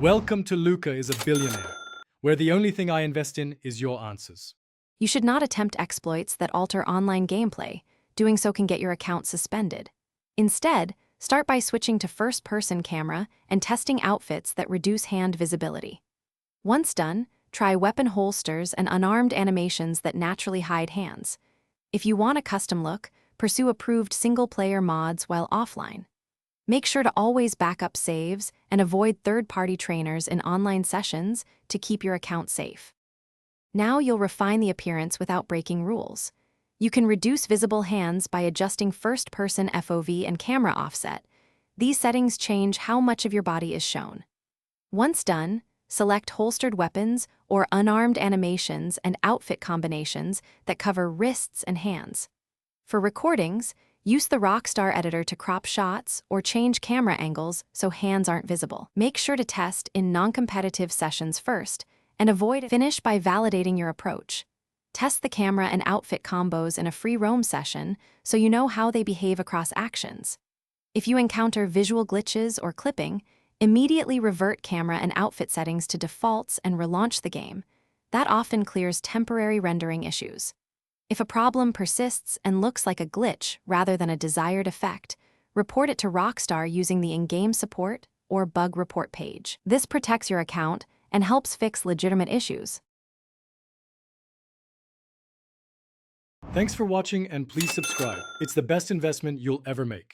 Welcome to Luca is a Billionaire, where the only thing I invest in is your answers. You should not attempt exploits that alter online gameplay. Doing so can get your account suspended. Instead, start by switching to first-person camera and testing outfits that reduce hand visibility. Once done, try weapon holsters and unarmed animations that naturally hide hands. If you want a custom look, pursue approved single-player mods while offline. Make sure to always back up saves and avoid third-party trainers in online sessions to keep your account safe. Now you'll refine the appearance without breaking rules. You can reduce visible hands by adjusting first-person FOV and camera offset. These settings change how much of your body is shown. Once done, select holstered weapons or unarmed animations and outfit combinations that cover wrists and hands. For recordings, use the Rockstar editor to crop shots or change camera angles so hands aren't visible. Make sure to test in non-competitive sessions first, and finish by validating your approach. Test the camera and outfit combos in a free roam session so you know how they behave across actions. If you encounter visual glitches or clipping, immediately revert camera and outfit settings to defaults and relaunch the game. That often clears temporary rendering issues. If a problem persists and looks like a glitch rather than a desired effect, report it to Rockstar using the in-game support or bug report page. This protects your account and helps fix legitimate issues. Thanks for watching and please subscribe. It's the best investment you'll ever make.